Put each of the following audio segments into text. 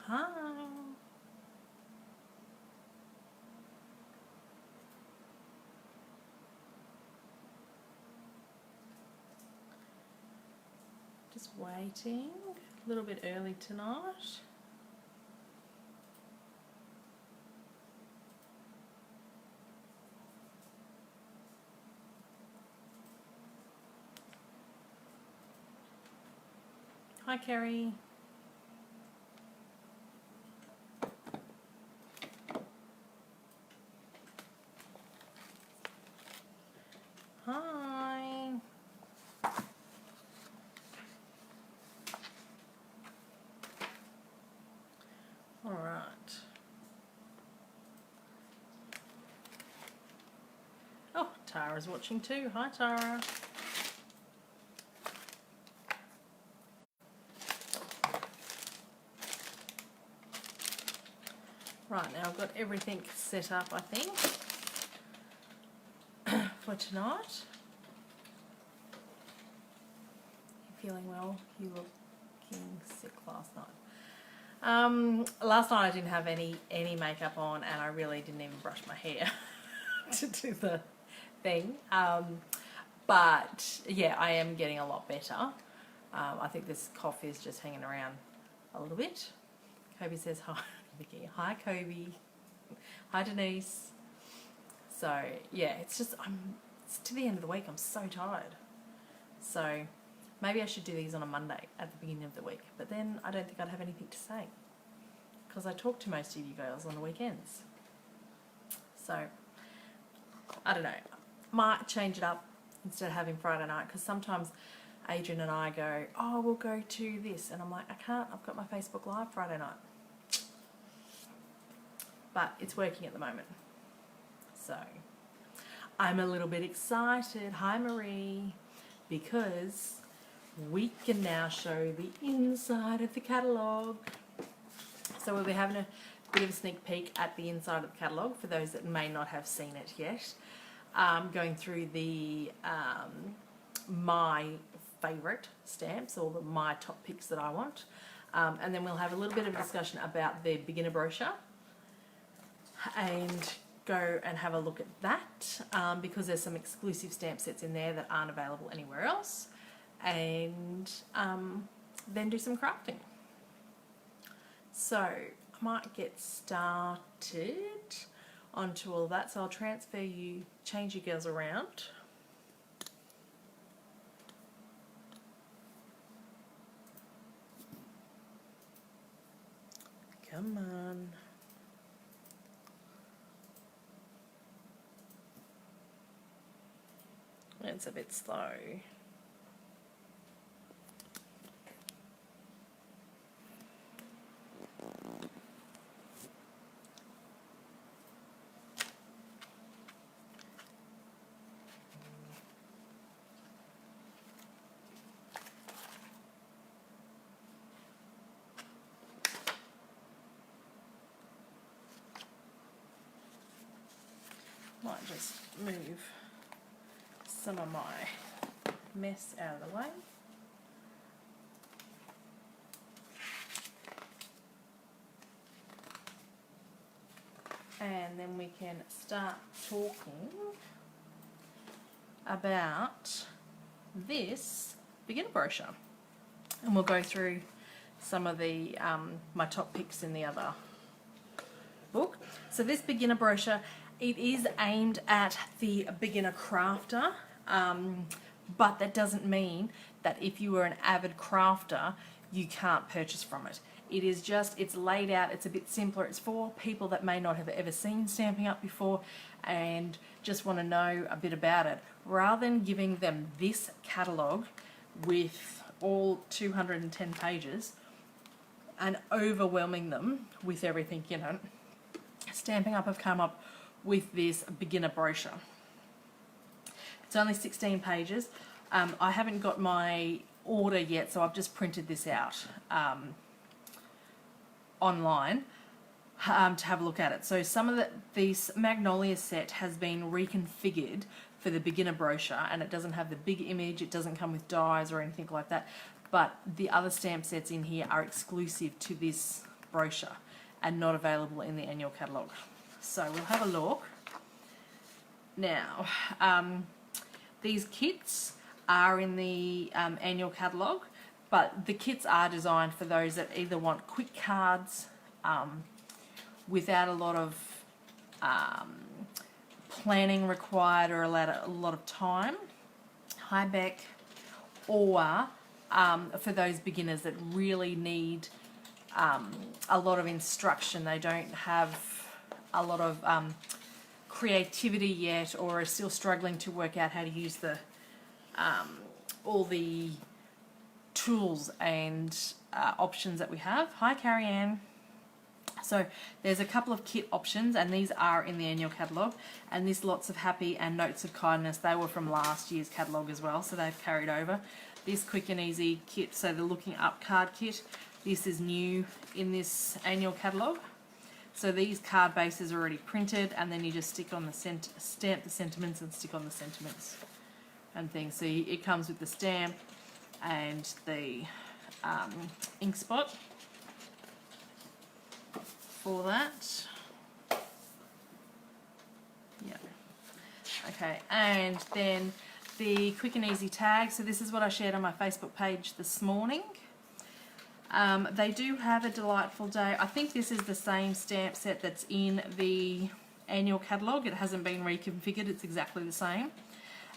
Hi. Just waiting. A little bit early tonight. Hi, Kerry. Hi. All right. Oh, Tara's watching too. Hi, Tara. Right, now I've got everything set up, I think, for tonight. You feeling well? You looking sick last night. Last night I didn't have any makeup on, and I really didn't even brush my hair to do the thing. But yeah, I am getting a lot better. I think this cough is just hanging around a little bit. Kobe says hi, Vickie. Hi, Kobe. Hi, Denise. So yeah, it's to the end of the week. I'm so tired. So maybe I should do these on a Monday at the beginning of the week. But then I don't think I'd have anything to say because I talk to most of you girls on the weekends. So I don't know. Might change it up instead of having Friday night, because sometimes Adrian and I go, oh, we'll go to this, and I'm like, I can't, I've got my Facebook Live Friday night. But it's working at the moment. So I'm a little bit excited, hi Marie, because we can now show the inside of the catalogue. So we'll be having a bit of a sneak peek at the inside of the catalogue for those that may not have seen it yet. Going through the my favourite stamps, or my top picks that I want. And then we'll have a little bit of a discussion about the beginner brochure and go and have a look at that, because there's some exclusive stamp sets in there that aren't available anywhere else, and then do some crafting. So I might get started onto all of that. So I'll change you girls around. Come on. It's a bit slow. Might just move some of my mess out of the way. And then we can start talking about this beginner brochure. And we'll go through some of the my top picks in the other book. So this beginner brochure, it is aimed at the beginner crafter, but that doesn't mean that if you were an avid crafter, you can't purchase from it. It is just, it's laid out, it's a bit simpler. It's for people that may not have ever seen Stampin' Up before and just want to know a bit about it. Rather than giving them this catalogue with all 210 pages and overwhelming them with everything in it, Stampin' Up have come up with this beginner brochure. It's only 16 pages. I haven't got my order yet, so I've just printed this out online to have a look at it. So some of this Magnolia set has been reconfigured for the beginner brochure, and it doesn't have the big image, it doesn't come with dies or anything like that, but the other stamp sets in here are exclusive to this brochure and not available in the annual catalogue. So we'll have a look. Now, these kits are in the annual catalogue, but the kits are designed for those that either want quick cards without a lot of planning required or a lot of time. Hi, Beck. Or for those beginners that really need a lot of instruction. They don't have a lot of creativity yet, or are still struggling to work out how to use the all the tools and options that we have. Hi, Carrie Ann. So there's a couple of kit options, and these are in the annual catalogue. And this Lots of Happy and Notes of Kindness, they were from last year's catalogue as well, so they've carried over. This Quick and Easy kit, so the Looking Up card kit, this is new in this annual catalogue. So these card bases are already printed, and then you just stick on the stamp the sentiments and stick on the sentiments and things. So it comes with the stamp and the ink spot for that. Yeah. Okay, and then the Quick and Easy tag. So this is what I shared on my Facebook page this morning. They do have a Delightful Day. I think this is the same stamp set that's in the annual catalogue. It hasn't been reconfigured. It's exactly the same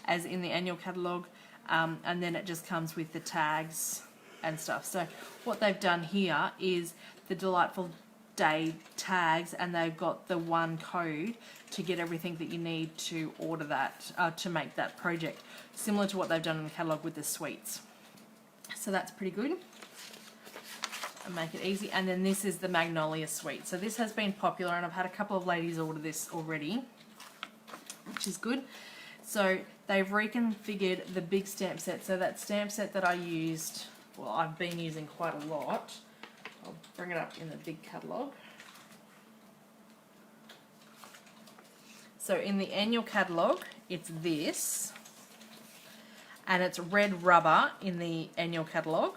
as in the annual catalogue. And then it just comes with the tags and stuff. So what they've done here is the Delightful Day tags, and they've got the one code to get everything that you need to order that, to make that project. Similar to what they've done in the catalogue with the sweets. So that's pretty good. And make it easy. And then this is the Magnolia Suite. So this has been popular, and I've had a couple of ladies order this already, which is good. So they've reconfigured the big stamp set. So that stamp set that I used, well, I've been using quite a lot. I'll bring it up in the big catalogue. So in the annual catalogue, it's this, and it's red rubber in the annual catalogue,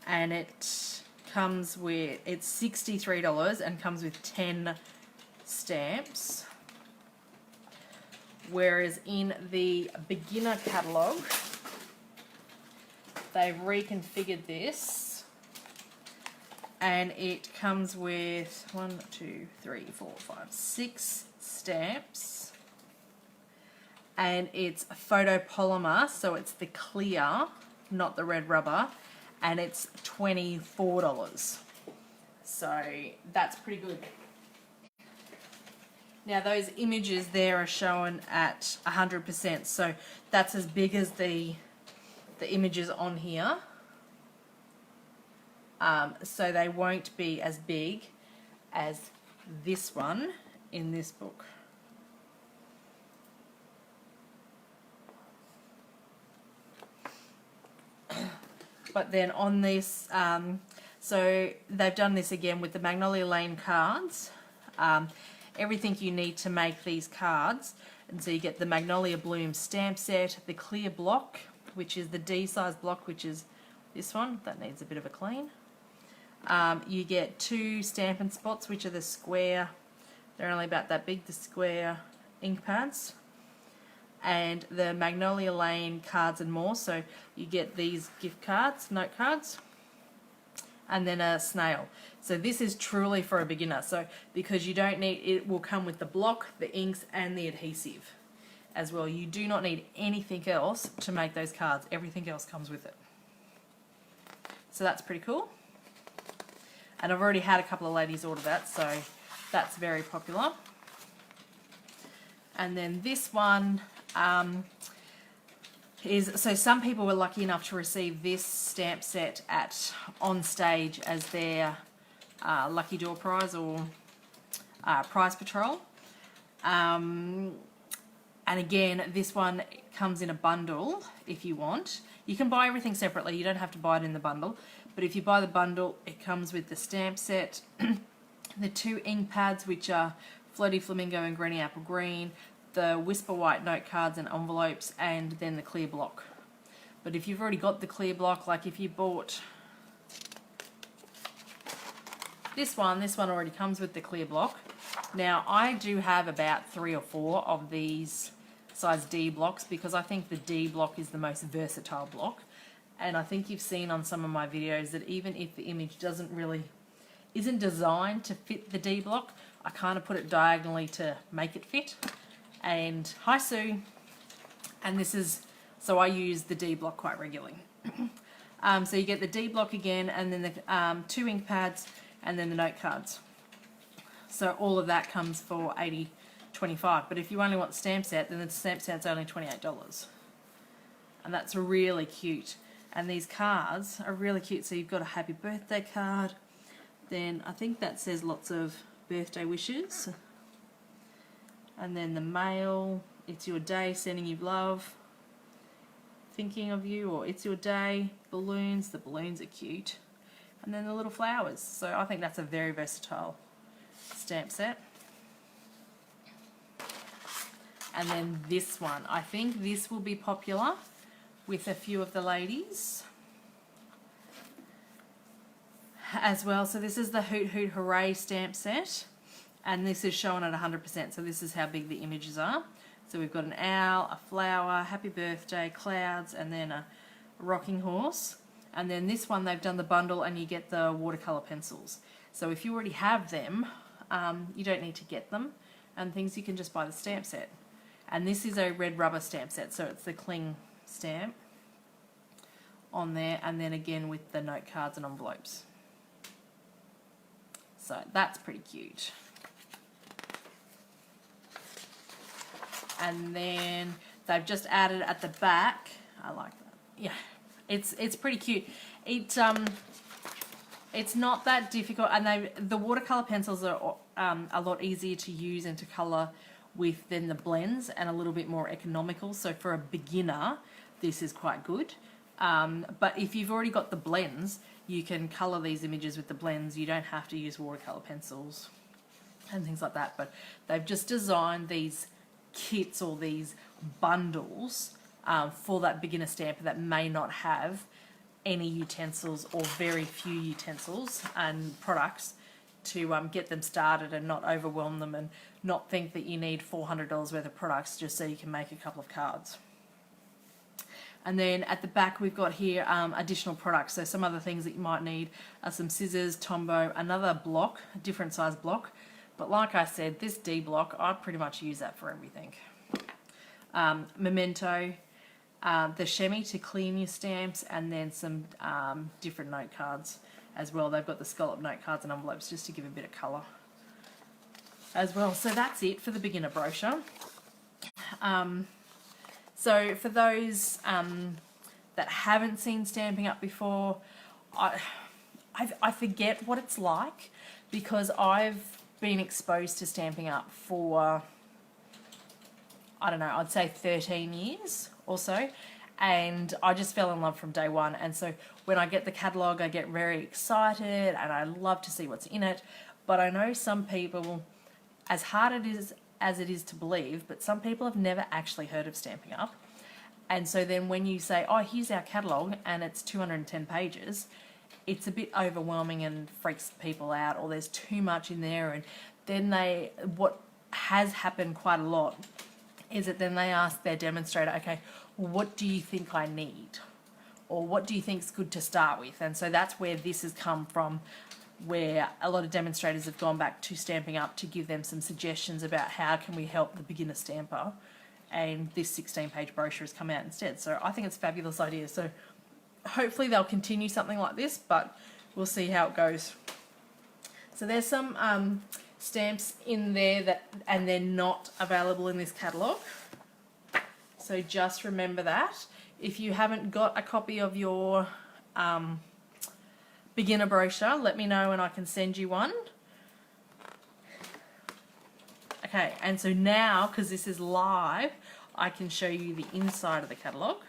and it comes with, it's $63 and comes with 10 stamps. Whereas in the beginner catalogue, they've reconfigured this, and it comes with 1, 2, 3, 4, 5, 6 stamps, and it's photopolymer, so it's the clear, not the red rubber, and it's $24. So that's pretty good. Now those images there are shown at 100%, so that's as big as the images on here. So they won't be as big as this one in this book. But then on this, so they've done this again with the Magnolia Lane cards. Everything you need to make these cards. And so you get the Magnolia Bloom stamp set, the clear block, which is the D size block, which is this one. That needs a bit of a clean. You get 2 Stampin' Spots, which are the square, they're only about that big, the square ink pads. And the Magnolia Lane cards and more, so you get these gift cards, note cards, and then a snail. So this is truly for a beginner, so because you don't need, it will come with the block, the inks, and the adhesive as well. You do not need anything else to make those cards, everything else comes with it. So that's pretty cool. And I've already had a couple of ladies order that, so that's very popular. And then this one is, so some people were lucky enough to receive this stamp set on stage as their lucky door prize or prize patrol. And again, this one comes in a bundle if you want. You can buy everything separately, you don't have to buy it in the bundle. But if you buy the bundle, it comes with the stamp set, the 2 ink pads, which are Floaty Flamingo and Greeny Apple Green, the Whisper White note cards and envelopes, and then the clear block. But if you've already got the clear block, like if you bought this one already comes with the clear block. Now I do have about 3 or 4 of these size D blocks because I think the D block is the most versatile block. And I think you've seen on some of my videos that even if the image isn't designed to fit the D block, I kind of put it diagonally to make it fit. And hi Sue. And so I use the D block quite regularly. So you get the D block again, and then the 2 ink pads, and then the note cards. So all of that comes for $80.25. But if you only want the stamp set, then the stamp set's only $28. And that's really cute. And these cards are really cute. So you've got a happy birthday card. Then I think that says lots of birthday wishes. And then the mail, it's your day, sending you love, thinking of you, or it's your day. Balloons, the balloons are cute. And then the little flowers. So I think that's a very versatile stamp set. And then this one, I think this will be popular with a few of the ladies as well. So this is the Hoot Hoot Hooray stamp set, and this is shown at 100%. So this is how big the images are. So we've got an owl, a flower, happy birthday, clouds, and then a rocking horse. And then this one, they've done the bundle and you get the watercolor pencils. So if you already have them, you don't need to get them and things, you can just buy the stamp set. And this is a red rubber stamp set, so it's the cling stamp on there, and then again with the note cards and envelopes. So that's pretty cute. And then they've just added at the back, I like that, yeah, it's pretty cute. It's not that difficult, and the watercolor pencils are a lot easier to use and to color with than the blends, and a little bit more economical. So for a beginner, this is quite good. But if you've already got the blends, you can color these images with the blends. You don't have to use watercolor pencils and things like that. But they've just designed these kits or these bundles for that beginner stamper that may not have any utensils or very few utensils and products to get them started and not overwhelm them and not think that you need $400 worth of products just so you can make a couple of cards. And then at the back we've got here additional products. So some other things that you might need are some scissors, Tombow, another block, a different size block. But like I said, this D block, I pretty much use that for everything. Memento, the chamois to clean your stamps, and then some different note cards as well. They've got the scallop note cards and envelopes just to give a bit of colour as well. So that's it for the beginner brochure. So for those that haven't seen Stampin' Up before, I forget what it's like because I've been exposed to Stampin' Up for, I don't know, I'd say 13 years or so, and I just fell in love from day one. And so when I get the catalogue, I get very excited and I love to see what's in it. But I know some people, as hard as it is to believe, but some people have never actually heard of Stampin' Up. And so then when you say, oh, here's our catalogue, and it's 210 pages, it's a bit overwhelming and freaks people out, or there's too much in there. And then what has happened quite a lot is that then they ask their demonstrator, okay, what do you think I need? Or what do you think is good to start with? And so that's where this has come from, where a lot of demonstrators have gone back to Stampin' Up to give them some suggestions about how can we help the beginner stamper, and this 16-page brochure has come out instead. So I think it's a fabulous idea. So hopefully they'll continue something like this, but we'll see how it goes. So there's some stamps in there and they're not available in this catalogue. So just remember that. If you haven't got a copy of your beginner brochure, let me know and I can send you one. Okay, and so now, because this is live, I can show you the inside of the catalogue.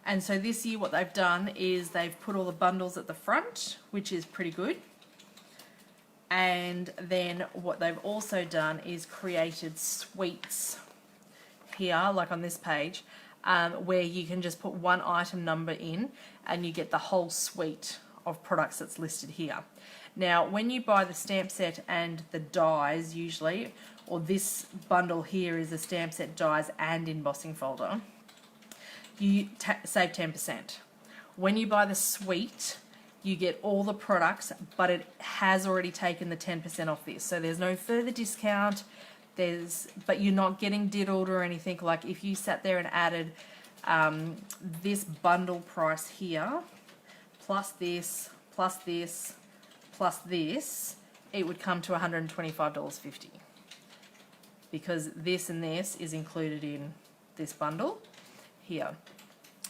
And so this year what they've done is they've put all the bundles at the front, which is pretty good. And then what they've also done is created suites here, like on this page, where you can just put one item number in and you get the whole suite of products that's listed here. Now, when you buy the stamp set and the dies usually, or this bundle here is a stamp set, dies and embossing folder, you save 10%. When you buy the suite, you get all the products, but it has already taken the 10% off this. So there's no further discount, but you're not getting diddled or anything. Like if you sat there and added this bundle price here, plus this, plus this, plus this, it would come to $125.50. Because this and this is included in this bundle here.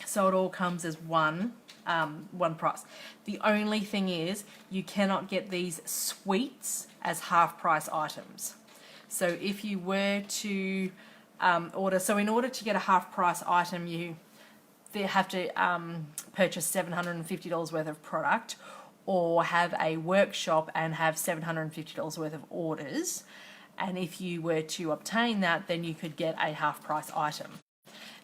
So it all comes as one price. The only thing is you cannot get these suites as half price items. So if you were to order, so in order to get a half price item, you have to purchase $750 worth of product, or have a workshop and have $750 worth of orders. And if you were to obtain that, then you could get a half price item.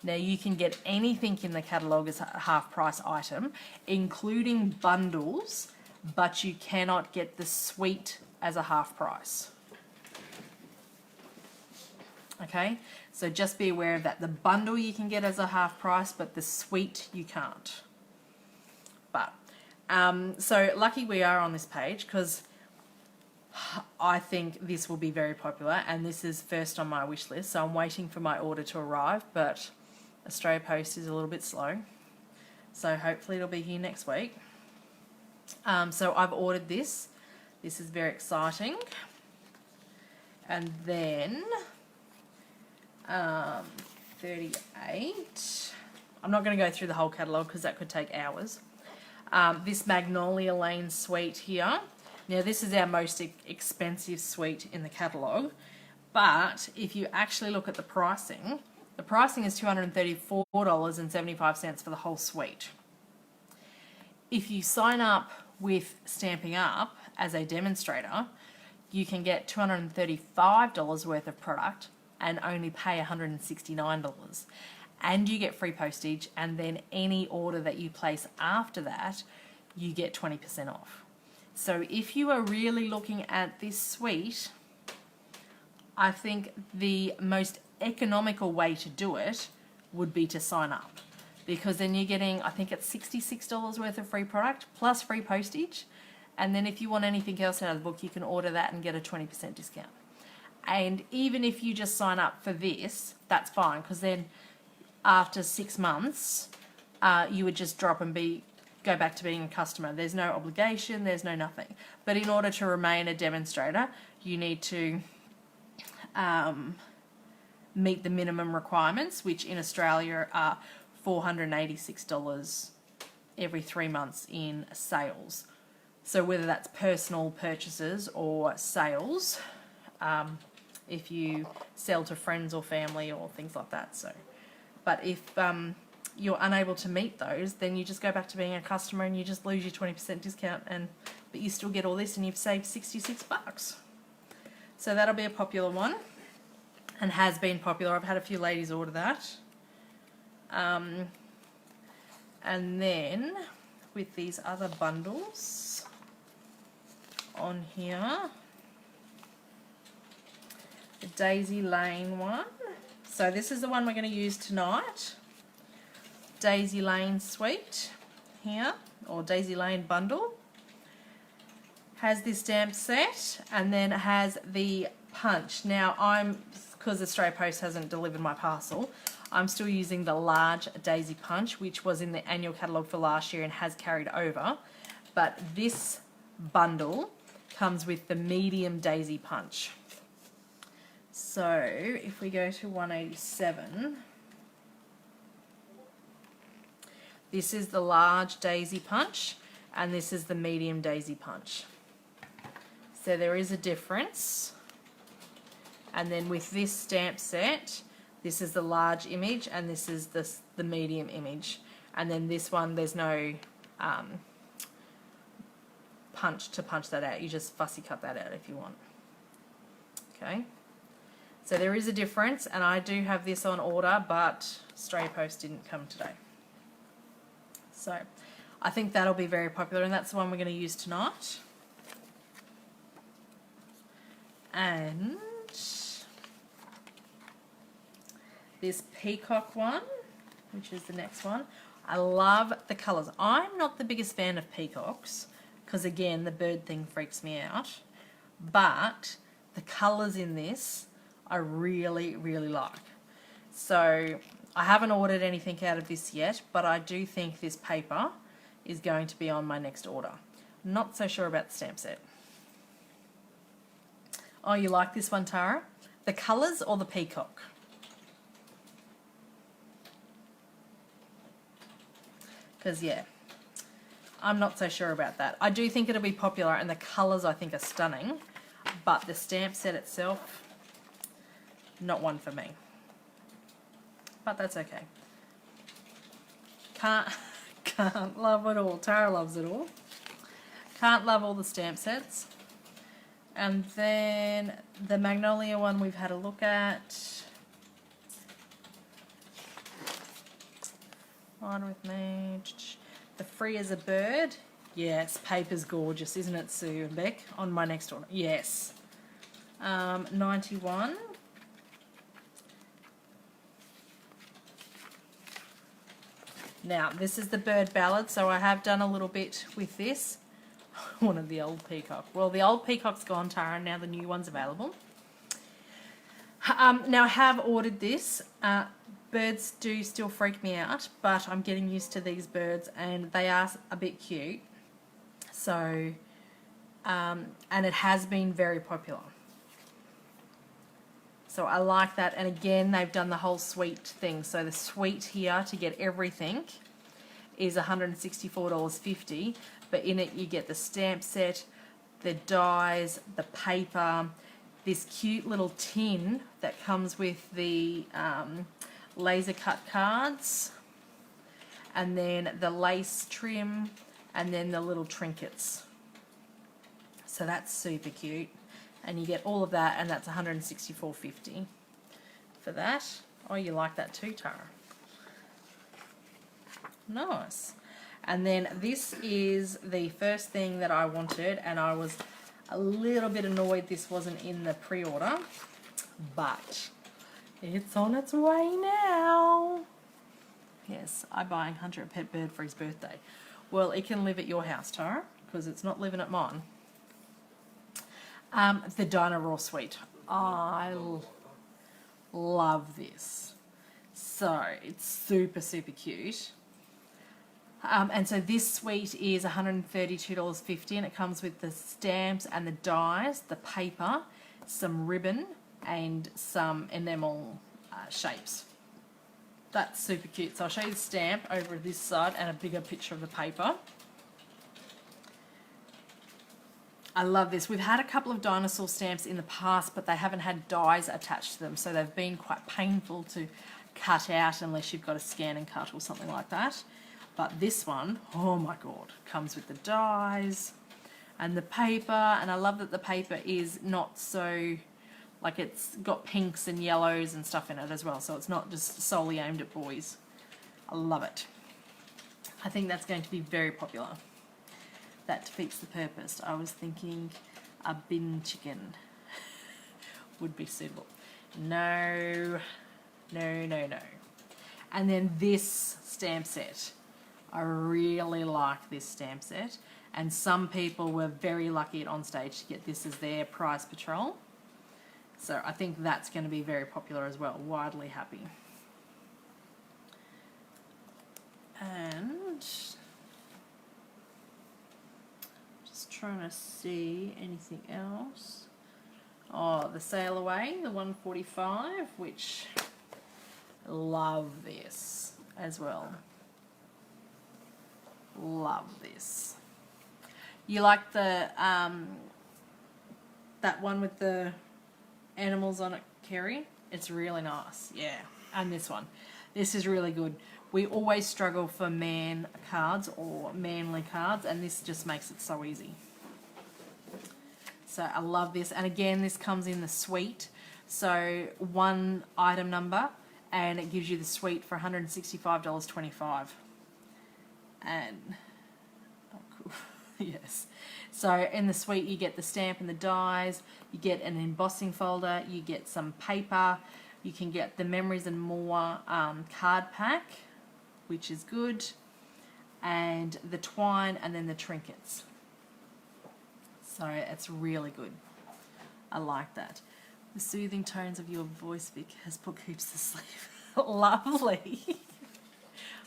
Now you can get anything in the catalogue as a half price item, including bundles, but you cannot get the suite as a half price. Okay, so just be aware of that. The bundle you can get as a half price, but the suite you can't. But, so lucky we are on this page, because I think this will be very popular, and this is first on my wish list, so I'm waiting for my order to arrive, but Australia Post is a little bit slow, so hopefully it'll be here next week. So I've ordered this. This is very exciting. And then 38. I'm not going to go through the whole catalogue because that could take hours. This Magnolia Lane suite here. Now this is our most expensive suite in the catalogue, but if you actually look at the pricing is $234.75 for the whole suite. If you sign up with Stamping Up as a demonstrator, you can get $235 worth of product and only pay $169. And you get free postage, and then any order that you place after that, you get 20% off. So if you are really looking at this suite, I think the most economical way to do it would be to sign up, because then you're getting, I think it's $66 worth of free product plus free postage, and then if you want anything else out of the book, you can order that and get a 20% discount. And even if you just sign up for this, that's fine, because then after 6 months you would just drop and go back to being a customer. There's no obligation, there's no nothing. But in order to remain a demonstrator, you need to meet the minimum requirements, which in Australia are $486 every 3 months in sales. So whether that's personal purchases or sales, if you sell to friends or family or things like that. So, but if you're unable to meet those, then you just go back to being a customer and you just lose your 20% discount, but you still get all this and you've saved $66. So that'll be a popular one, and has been popular. I've had a few ladies order that. And then with these other bundles on here, the Daisy Lane one. So this is the one we're going to use tonight. Daisy Lane suite here, or Daisy Lane bundle. Has this stamp set, and then it has the punch. Now because Australia Post hasn't delivered my parcel, I'm still using the large Daisy punch, which was in the annual catalogue for last year and has carried over. But this bundle comes with the medium Daisy punch. So if we go to 187, this is the large Daisy punch and this is the medium Daisy punch. So there is a difference. And then with this stamp set, this is the large image and this is the medium image. And then this one, there's no punch to punch that out. You just fussy cut that out if you want. Okay. So there is a difference, and I do have this on order, but Australia Post didn't come today. So I think that'll be very popular, and that's the one we're going to use tonight. And this peacock one, which is the next one. I love the colours. I'm not the biggest fan of peacocks because, again, the bird thing freaks me out. But the colours in this I really, really like. So I haven't ordered anything out of this yet, but I do think this paper is going to be on my next order. Not so sure about the stamp set. Oh, you like this one, Tara? The colours or the peacock? Because, yeah, I'm not so sure about that. I do think it'll be popular, and the colours I think are stunning, but the stamp set itself, not one for me. But that's okay. Can't love it all. Tara loves it all. Can't love all the stamp sets. And then the Magnolia one we've had a look at. On with me. The Free as a Bird. Yes, paper's gorgeous, isn't it, Sue and Beck? On my next order. Yes. 91. Now, this is the bird ballad, so I have done a little bit with this. One of the old peacock. Well, the old peacock's gone, Tara, and now the new one's available. Now, I have ordered this. Birds do still freak me out, but I'm getting used to these birds, and they are a bit cute. So, and it has been very popular. So I like that, and again, they've done the whole suite thing. So the suite here to get everything is $164.50, but in it you get the stamp set, the dies, the paper, this cute little tin that comes with the laser cut cards, and then the lace trim, and then the little trinkets. So that's super cute. And you get all of that, and that's $164.50 for that. Oh, you like that too, Tara? Nice. And then this is the first thing that I wanted, and I was a little bit annoyed this wasn't in the pre-order, but it's on its way now. Yes, I'm buying Hunter a pet bird for his birthday. Well, it can live at your house, Tara, because it's not living at mine. The Dino Suite. I love this. So it's super, super cute. And so this suite is $132.50, and it comes with the stamps and the dies, the paper, some ribbon, and some enamel shapes. That's super cute. So I'll show you the stamp over this side and a bigger picture of the paper. I love this. We've had a couple of dinosaur stamps in the past, but they haven't had dies attached to them, so they've been quite painful to cut out unless you've got a scan and cut or something like that. But this one, oh my God, comes with the dies and the paper, and I love that the paper is not so, like, it's got pinks and yellows and stuff in it as well, so it's not just solely aimed at boys. I love it. I think that's going to be very popular. That defeats the purpose. I was thinking a bin chicken would be suitable. No, no, no, no. And then this stamp set. I really like this stamp set. And some people were very lucky at Onstage to get this as their prize patrol. So I think that's going to be very popular as well. Widely happy. And trying to see anything else. Oh, the Sail Away, the 145, which love this as well. Love this. You like the that one with the animals on it, Kerry? It's really nice. Yeah, and this one. This is really good. We always struggle for man cards or manly cards, and this just makes it so easy. So I love this, and again, this comes in the suite. So one item number, and it gives you the suite for $165.25. And Yes. So in the suite you get the stamp and the dies, you get an embossing folder, you get some paper, you can get the Memories and More card pack, which is good, and the twine, and then the trinkets. So it's really good. I like that. The soothing tones of your voice, Vic, has put Coops to sleep. Lovely.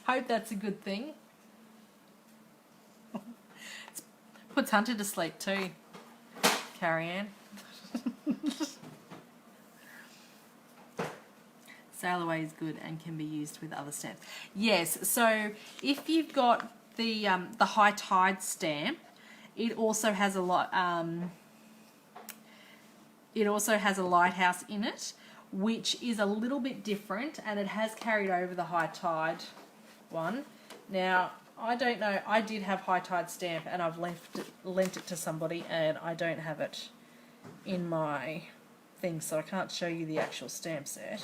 Hope that's a good thing. Puts Hunter to sleep too. Carrie Ann. Sail Away is good and can be used with other stamps. Yes, so if you've got the High Tide stamp, it also has a lot. It also has a lighthouse in it, which is a little bit different, and it has carried over the High Tide one. Now, I don't know. I did have High Tide stamp, and I've lent it to somebody, and I don't have it in my thing, so I can't show you the actual stamp set.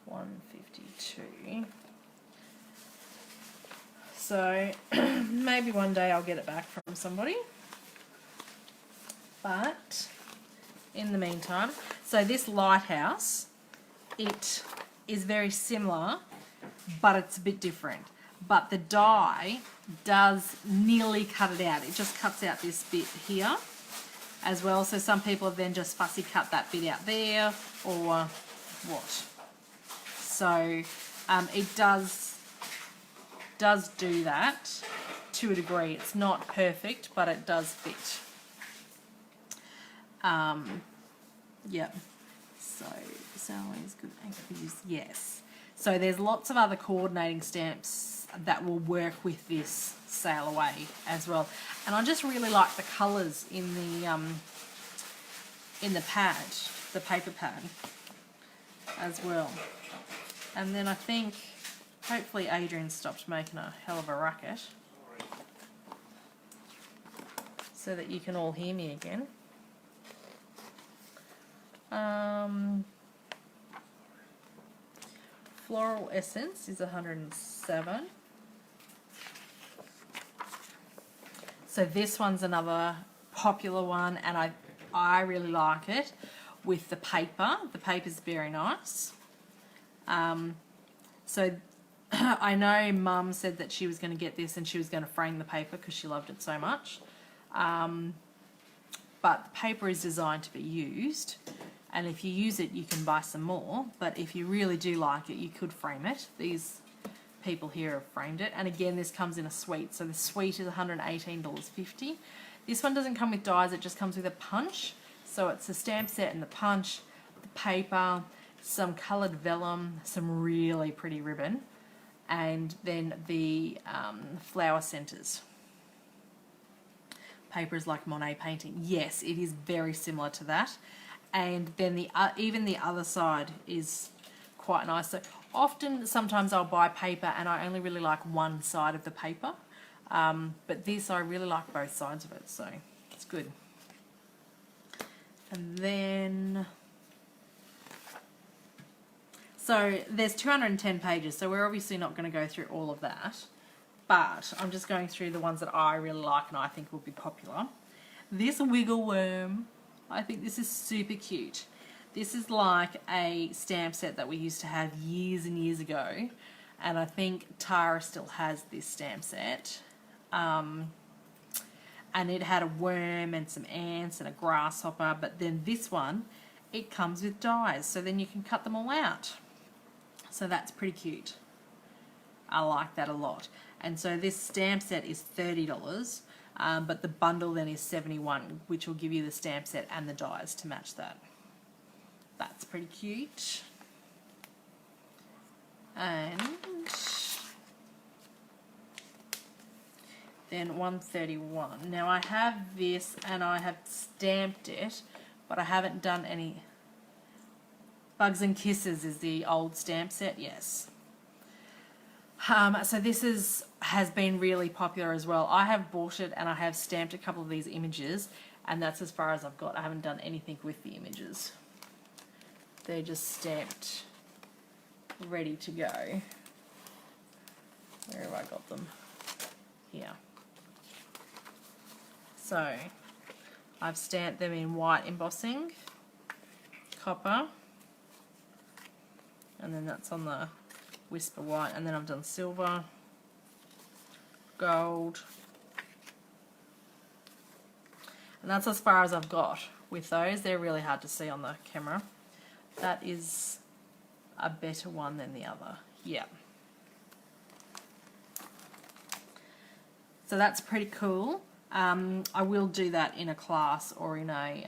152. So maybe one day I'll get it back from somebody. But in the meantime, so this lighthouse, it is very similar, but it's a bit different. But the die does nearly cut it out. It just cuts out this bit here as well. So some people have then just fussy cut that bit out there or what. So it does do that to a degree. It's not perfect, but it does fit. Yep. So Sally is good and can be used. Yes. So there's lots of other coordinating stamps that will work with this Sail Away as well. And I just really like the colours in the pad, the paper pad as well. And then I think hopefully Adrian stopped making a hell of a racket so that you can all hear me again. Floral Essence is 107. So this one's another popular one, and I really like it with the paper. The paper's very nice. So I know Mum said that she was going to get this and she was going to frame the paper because she loved it so much. But the paper is designed to be used, and if you use it you can buy some more, but if you really do like it you could frame it. These people here have framed it, and again this comes in a suite, so the suite is $118.50. This one doesn't come with dies, it just comes with a punch. So it's a stamp set and the punch, the paper, some coloured vellum, some really pretty ribbon, and then the flower centres. Paper is like Monet painting. Yes, it is very similar to that. And then even the other side is quite nice. So often, sometimes I'll buy paper and I only really like one side of the paper. But this, I really like both sides of it, so it's good. And then, so there's 210 pages, so we're obviously not going to go through all of that. But I'm just going through the ones that I really like and I think will be popular. This Wiggle Worm, I think this is super cute. This is like a stamp set that we used to have years and years ago, and I think Tara still has this stamp set. And it had a worm and some ants and a grasshopper, but then this one, it comes with dies, so then you can cut them all out. So that's pretty cute. I like that a lot. And so this stamp set is $30, but the bundle then is $71, which will give you the stamp set and the dies to match that. That's pretty cute. And then 131. Now I have this and I have stamped it, but I haven't done any. Bugs and Kisses is the old stamp set, yes. So this has been really popular as well. I have bought it and I have stamped a couple of these images, and that's as far as I've got. I haven't done anything with the images. They're just stamped, ready to go. Where have I got them? Here. So I've stamped them in white embossing, copper, and then that's on the Whisper white, and then I've done silver, gold, and that's as far as I've got with those. They're really hard to see on the camera. That is a better one than the other. Yeah. So that's pretty cool. I will do that in a class or in a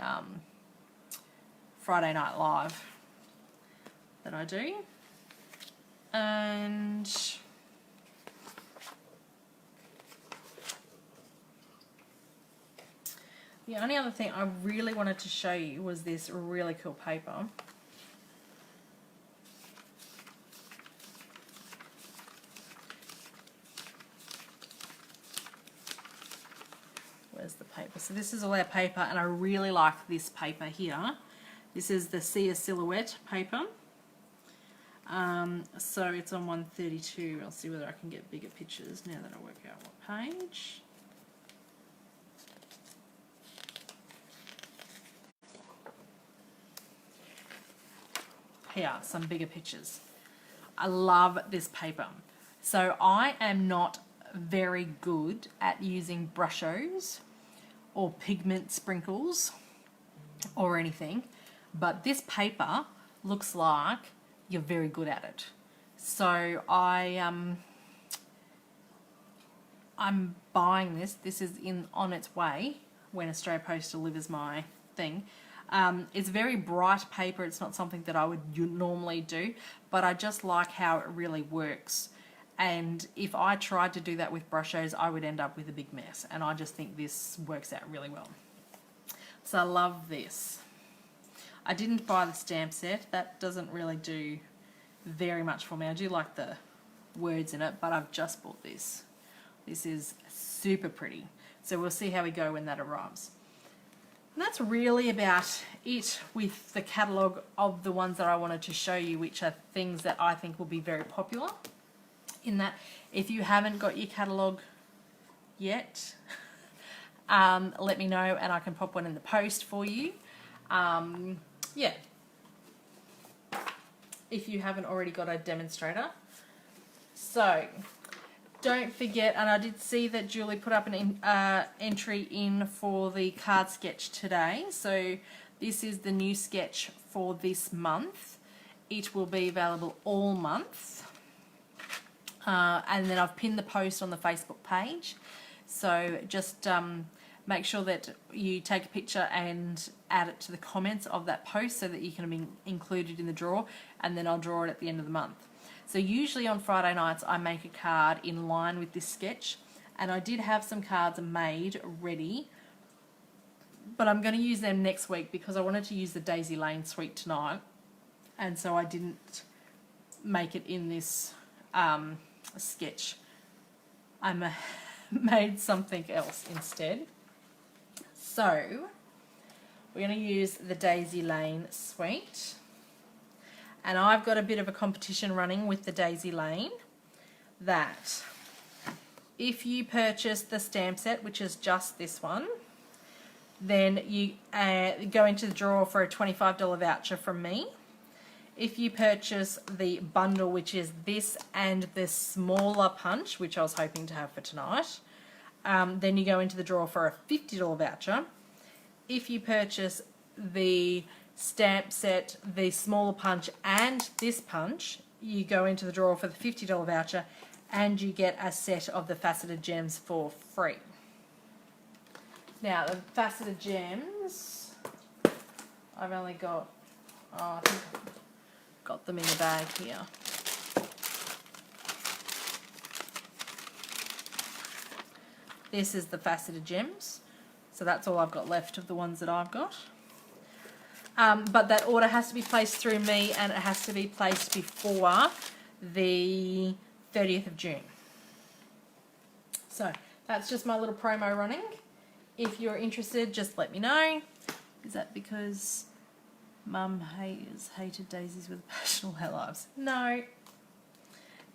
Friday Night Live that I do. And the only other thing I really wanted to show you was this really cool paper. Where's the paper? So this is all our paper, and I really like this paper here. This is the See a Silhouette paper. So it's on 132. I'll see whether I can get bigger pictures now that I work out what page. Here, some bigger pictures. I love this paper. So I am not very good at using brushos or pigment sprinkles or anything, but this paper looks like you're very good at it. So I'm buying this. This is on its way when Australia Post delivers my thing. It's very bright paper. It's not something that I would normally do, but I just like how it really works. And if I tried to do that with brushos, I would end up with a big mess. And I just think this works out really well. So I love this. I didn't buy the stamp set. That doesn't really do very much for me. I do like the words in it, but I've just bought this. This is super pretty. So we'll see how we go when that arrives. And that's really about it with the catalogue of the ones that I wanted to show you, which are things that I think will be very popular. In that, if you haven't got your catalogue yet, let me know and I can pop one in the post for you. Yeah. If you haven't already got a demonstrator. So, don't forget, and I did see that Julie put up an entry in for the card sketch today. So this is the new sketch for this month. It will be available all month. And then I've pinned the post on the Facebook page. So just make sure that you take a picture and add it to the comments of that post so that you can be included in the draw, and then I'll draw it at the end of the month. So usually on Friday nights I make a card in line with this sketch, and I did have some cards made ready, but I'm going to use them next week because I wanted to use the Daisy Lane suite tonight, and so I didn't make it in this sketch. I made something else instead. So we're going to use the Daisy Lane suite, and I've got a bit of a competition running with the Daisy Lane that if you purchase the stamp set, which is just this one, then you go into the draw for a $25 voucher from me. If you purchase the bundle, which is this and the smaller punch, which I was hoping to have for tonight, then you go into the draw for a $50 voucher. If you purchase the stamp set, the smaller punch and this punch, you go into the draw for the $50 voucher, and you get a set of the faceted gems for free. Now the faceted gems, I've only got, I think I've got them in the bag here. This is the faceted gems, so that's all I've got left of the ones that I've got. But that order has to be placed through me, and it has to be placed before the 30th of June. So that's just my little promo running. If you're interested, just let me know. Is that because Mum has hated daisies with passion all her lives? No.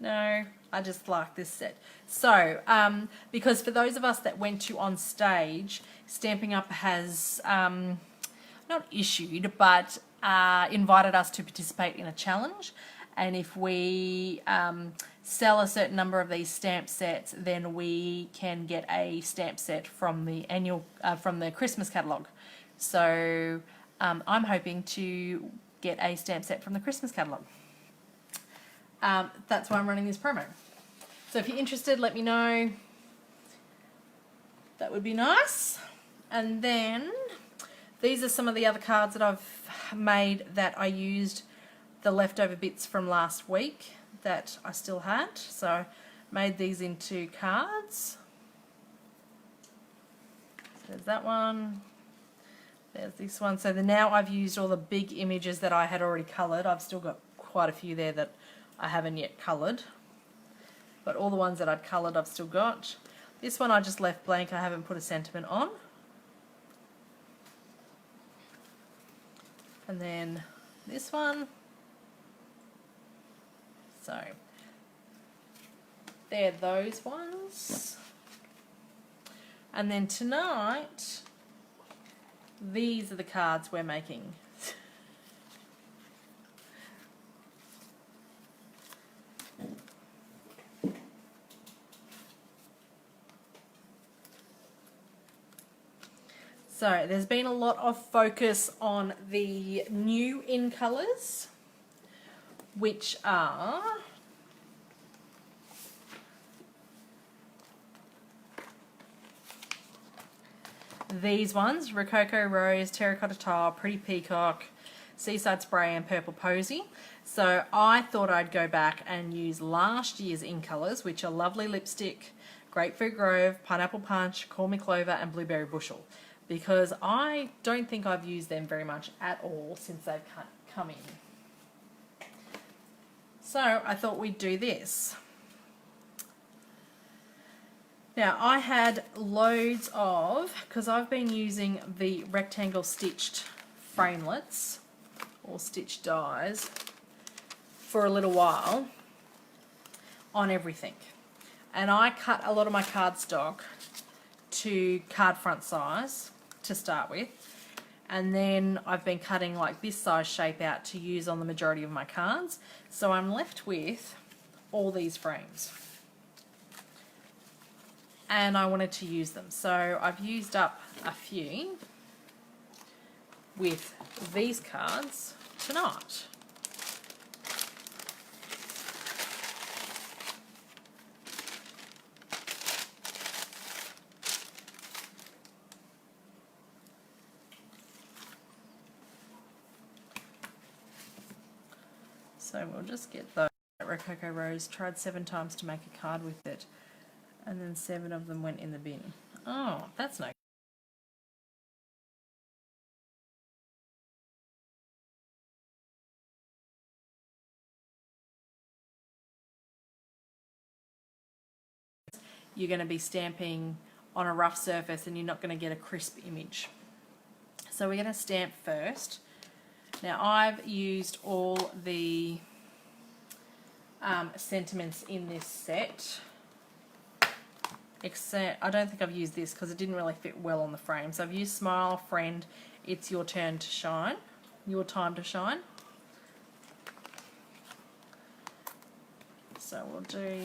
No, I just like this set. So, because for those of us that went to On Stage, Stamping Up has not issued, but invited us to participate in a challenge. And if we sell a certain number of these stamp sets, then we can get a stamp set from the from the Christmas catalogue. So I'm hoping to get a stamp set from the Christmas catalogue. That's why I'm running this promo. So if you're interested, let me know. That would be nice. And then these are some of the other cards that I've made that I used the leftover bits from last week that I still had. So I made these into cards. So there's that one. There's this one. So now I've used all the big images that I had already coloured. I've still got quite a few there that I haven't yet coloured. But all the ones that I'd coloured I've still got. This one I just left blank. I haven't put a sentiment on. And then this one. So they're those ones. And then tonight, these are the cards we're making. So there's been a lot of focus on the new in colours, which are these ones: Rococo Rose, Terracotta Tile, Pretty Peacock, Seaside Spray and Purple Posy. So I thought I'd go back and use last year's in colours, which are Lovely Lipstick, Grapefruit Grove, Pineapple Punch, Call Me Clover and Blueberry Bushel, because I don't think I've used them very much at all since they've come in. So I thought we'd do this. Now I had loads of, because I've been using the rectangle stitched framelets or stitched dies for a little while on everything. And I cut a lot of my cardstock to card front size to start with, and then I've been cutting like this size shape out to use on the majority of my cards. So I'm left with all these frames and I wanted to use them. So I've used up a few with these cards tonight. So we'll just get those. Rococo Rose, tried 7 times to make a card with it, and then 7 of them went in the bin. Oh, that's no. You're going to be stamping on a rough surface and you're not going to get a crisp image. So we're going to stamp first. Now I've used all the sentiments in this set, except I don't think I've used this because it didn't really fit well on the frame. So I've used Smile, Friend, It's Your Turn to Shine, Your Time to Shine. So we'll do,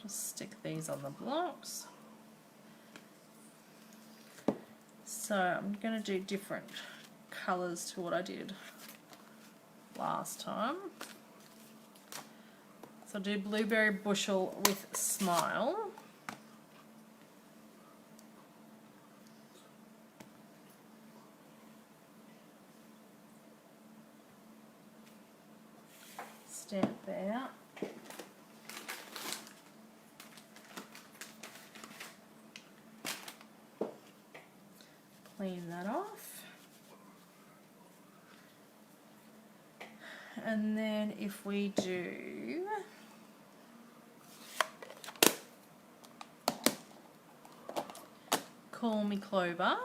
just stick these on the blocks. So I'm going to do different colours to what I did last time. So I'll do Blueberry Bushel with Smile. Stamp that out. Clean that off. And then if we do Call Me Clover,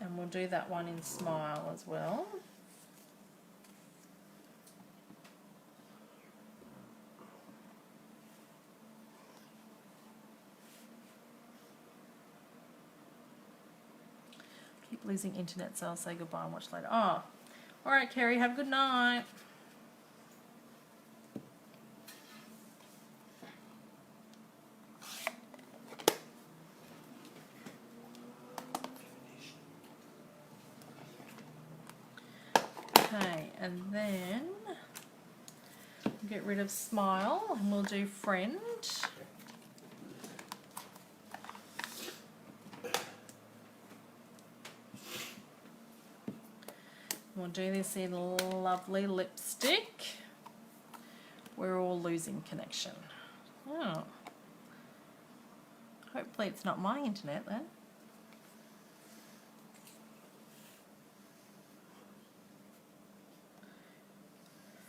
and we'll do that one in Smile as well. Losing internet, so I'll say goodbye and watch later. Oh, all right, Kerry, have a good night. Okay, and then get rid of smile and we'll do friend. We'll do this in lovely lipstick. We're all losing connection. Oh. Hopefully it's not my internet then.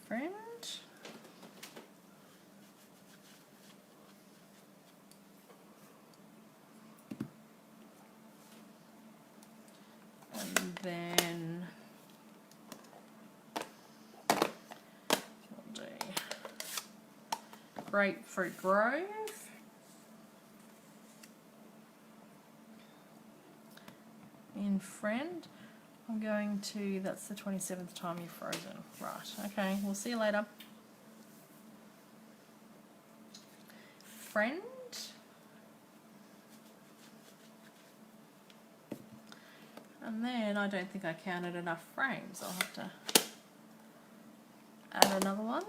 Friend. And then we'll do Grapefruit Grove. In friend, I'm going to, that's the 27th time you've frozen. Right, okay, we'll see you later. Friend. And then I don't think I counted enough frames. I'll have to add another one.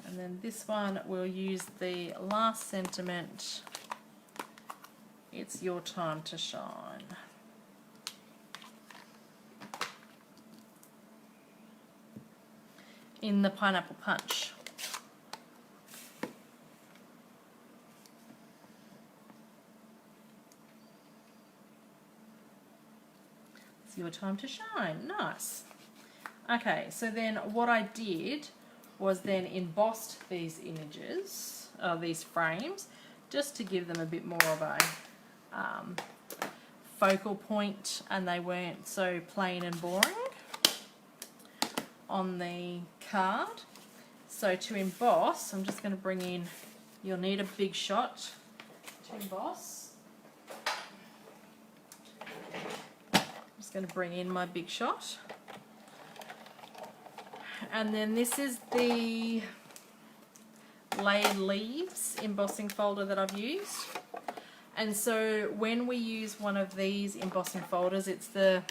And then this one we'll use the last sentiment. It's your time to shine. In the Pineapple Punch. It's your time to shine. Nice. Okay, so then what I did was then embossed these images, these frames, just to give them a bit more of a focal point, and they weren't so plain and boring on the card. So to emboss, I'm just going to bring in, you'll need a big shot to emboss. I'm just going to bring in my big shot. And then this is the Laid Leaves embossing folder that I've used. And so when we use one of these embossing folders, it's the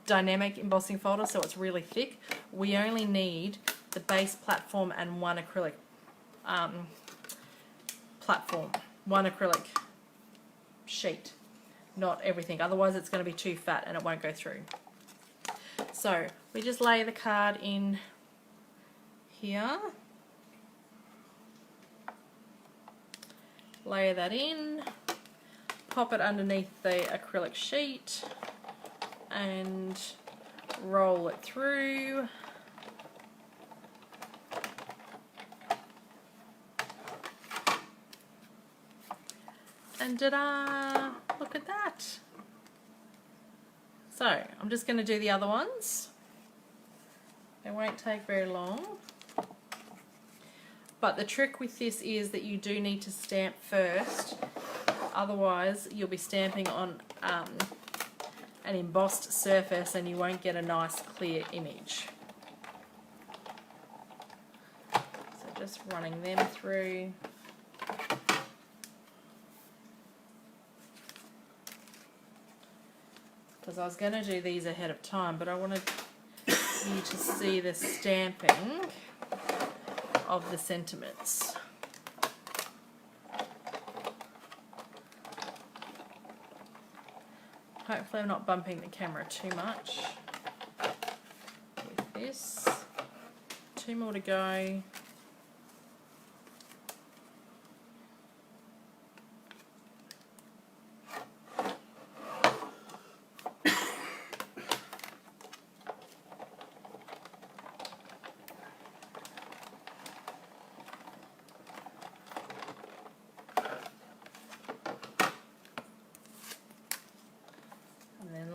dynamic embossing folder, so it's really thick. We only need the base platform and one acrylic one acrylic sheet, not everything. Otherwise it's going to be too fat and it won't go through. So we just lay the card in here, layer that in, pop it underneath the acrylic sheet and roll it through. And ta-da! Look at that. So I'm just going to do the other ones. It won't take very long. But the trick with this is that you do need to stamp first. Otherwise you'll be stamping on an embossed surface and you won't get a nice clear image. So just running them through. Because I was going to do these ahead of time, but I wanted you to see the stamping of the sentiments. Hopefully I'm not bumping the camera too much with this. 2 more to go.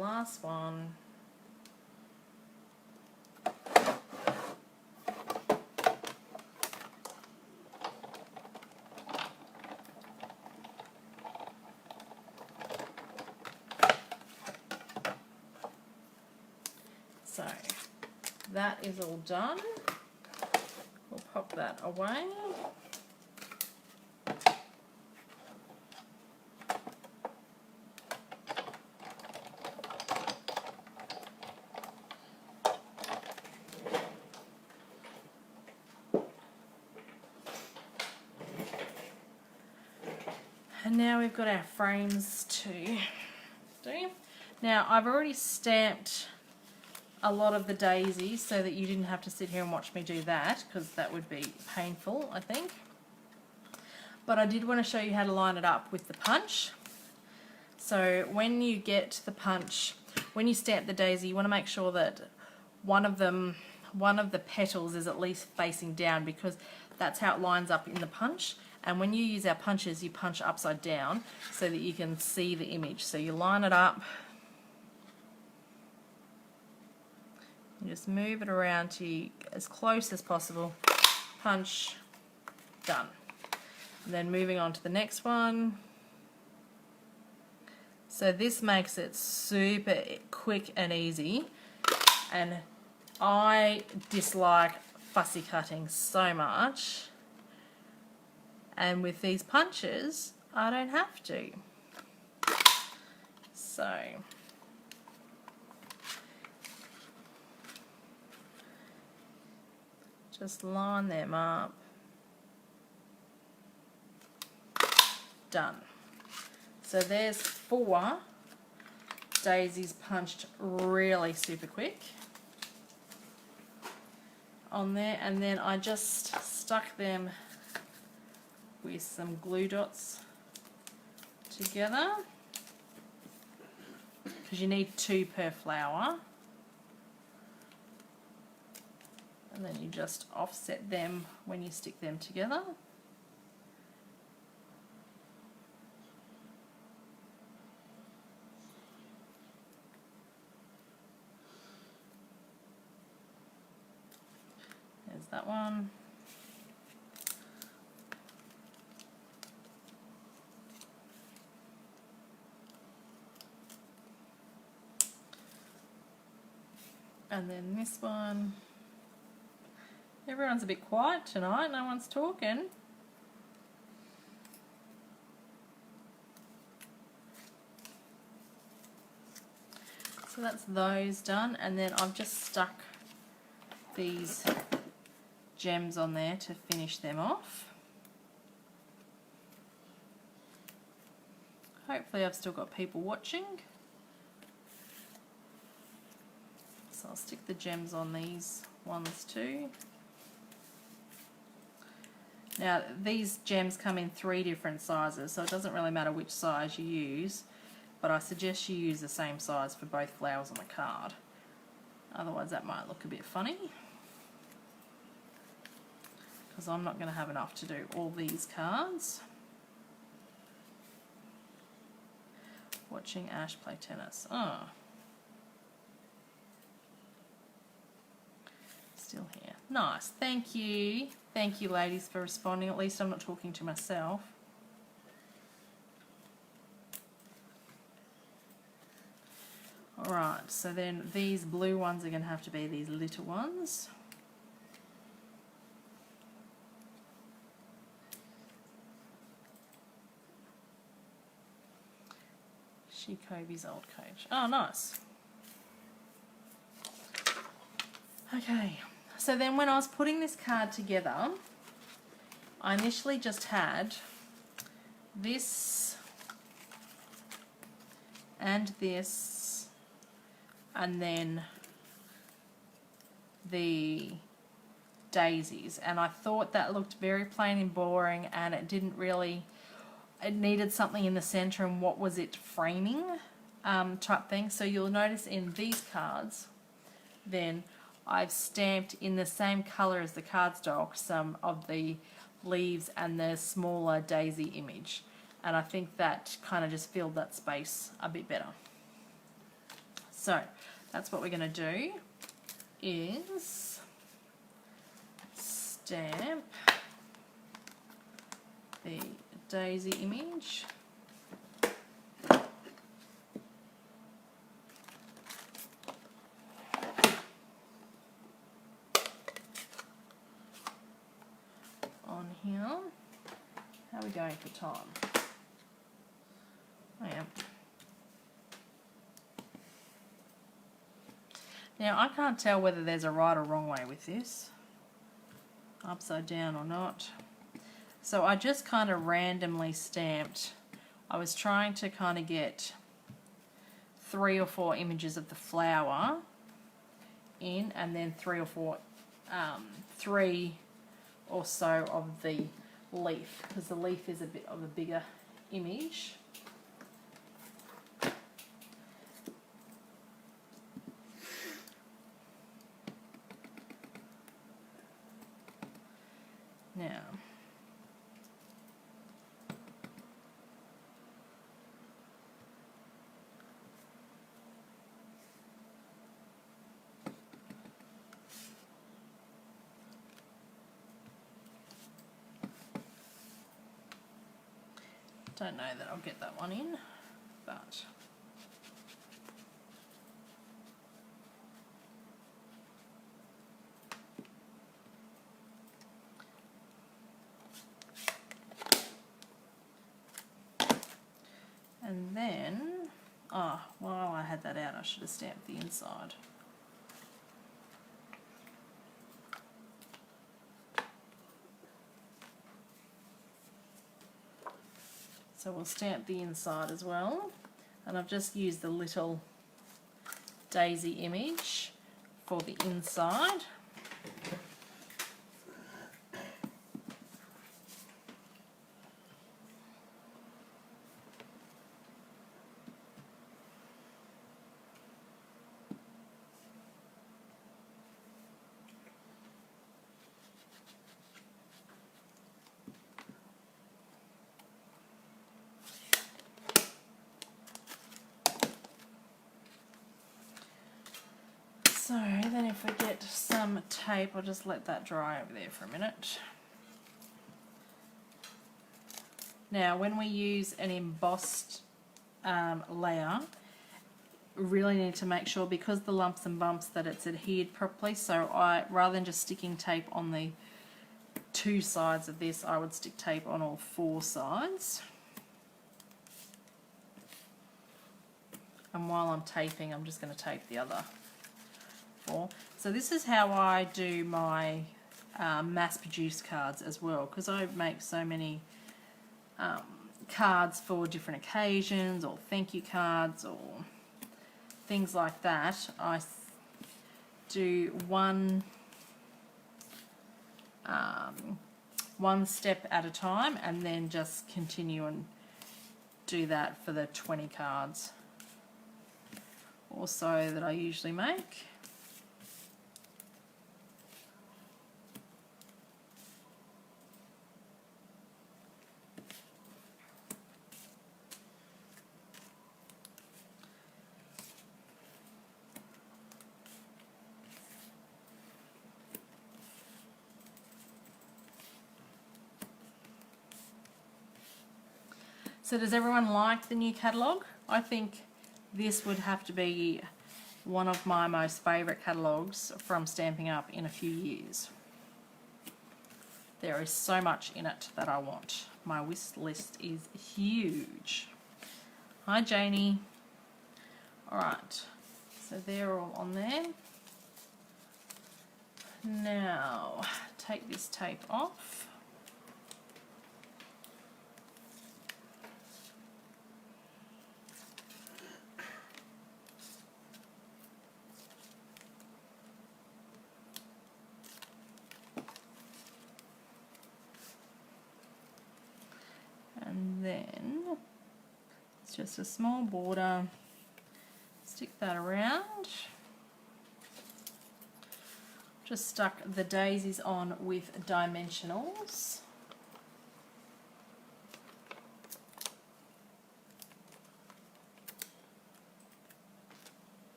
Last one. that is all done, we'll pop that away. And now we've got our frames to do. Now I've already stamped a lot of the daisies so that you didn't have to sit here and watch me do that, because that would be painful, I think. But I did want to show you how to line it up with the punch. So when you get the punch, when you stamp the daisy, you want to make sure that one of the petals is at least facing down, because that's how it lines up in the punch. And when you use our punches, you punch upside down so that you can see the image. So you line it up, you just move it around to you as close as possible, punch, done. And then moving on to the next one. So this makes it super quick and easy, and I dislike fussy cutting so much. And with these punches, I don't have to. So, just line them up. Done. So there's 4 daisies punched really super quick on there, and then I just stuck them with some glue dots together, because you need 2 per flower, and then you just offset them when you stick them together. There's that one. And then this one. Everyone's a bit quiet tonight, no one's talking. So that's those done, and then I've just stuck these gems on there to finish them off. Hopefully I've still got people watching. So I'll stick the gems on these ones too. Now these gems come in 3 different sizes, so it doesn't really matter which size you use, but I suggest you use the same size for both flowers on the card. Otherwise that might look a bit funny, because I'm not going to have enough to do all these cards. Watching Ash play tennis. Oh. Still here. Nice. Thank you. Thank you, ladies, for responding. At least I'm not talking to myself. Alright, so then these blue ones are going to have to be these little ones. Kobe's old coach. Oh, nice. Okay, so then when I was putting this card together, I initially just had this and this, and then the daisies, and I thought that looked very plain and boring, and it didn't really, it needed something in the center, and what was it framing type thing. So you'll notice in these cards then I've stamped in the same color as the cardstock some of the leaves and the smaller daisy image, and I think that kind of just filled that space a bit better. So that's what we're going to do, is stamp the daisy image. length of time. I am. Now I can't tell whether there's a right or wrong way with this, upside down or not. So I just kind of randomly stamped. I was trying to kind of get 3 or 4 images of the flower in, and then 3 or so of the leaf, because the leaf is a bit of a bigger image. Now, don't know that I'll get that one in, but and then, oh, while I had that out, I should have stamped the inside. So we'll stamp the inside as well. And I've just used the little daisy image for the inside. So then if we get some tape, I'll just let that dry over there for a minute. Now when we use an embossed layer, really need to make sure, because the lumps and bumps, that it's adhered properly. So rather than just sticking tape on the 2 sides of this, I would stick tape on all 4 sides. And while I'm taping, I'm just going to tape the other 4. So this is how I do my mass-produced cards as well, because I make so many cards for different occasions, or thank you cards, or things like that. I do one step at a time, and then just continue and do that for the 20 cards or so that I usually make. So does everyone like the new catalogue? I think this would have to be one of my most favourite catalogues from Stampin' Up! In a few years. There is so much in it that I want. My wish list is huge. Hi Janie. Alright, so they're all on there. Now, take this tape off. And then it's just a small border, stick that around. Just stuck the daisies on with dimensionals.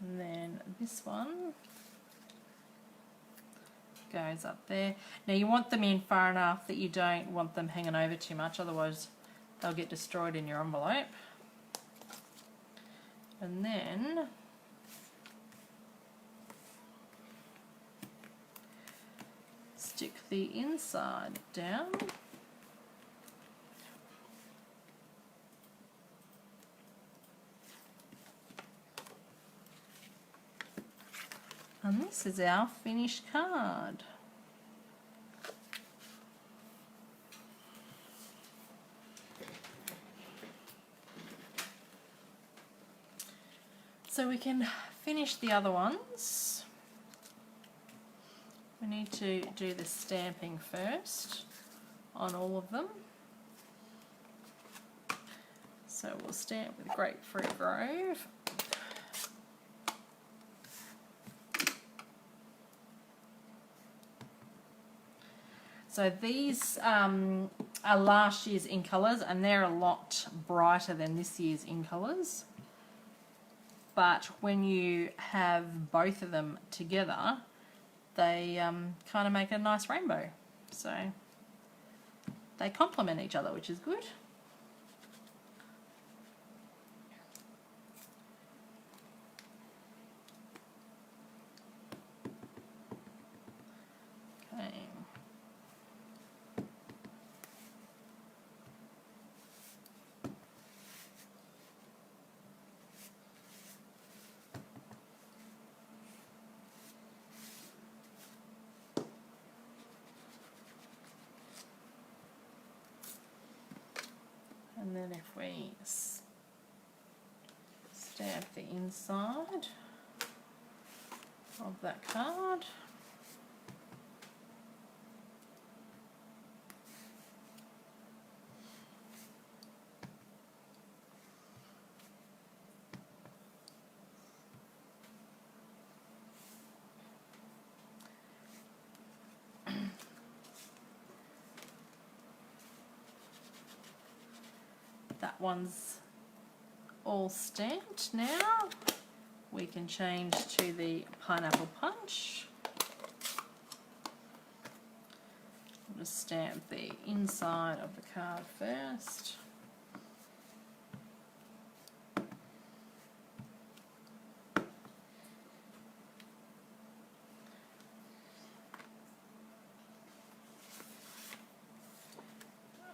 And then this one goes up there. Now you want them in far enough that you don't want them hanging over too much, otherwise they'll get destroyed in your envelope. And then stick the inside down. And this is our finished card. So we can finish the other ones. We need to do the stamping first on all of them. So we'll stamp with Grapefruit Grove. So these are last year's in colours, and they're a lot brighter than this year's in colours. But when you have both of them together, they kind of make a nice rainbow. So they complement each other, which is good. Okay. And then if we stamp the inside of that card, that one's all stamped now. We can change to the Pineapple Punch. I'll just stamp the inside of the card first.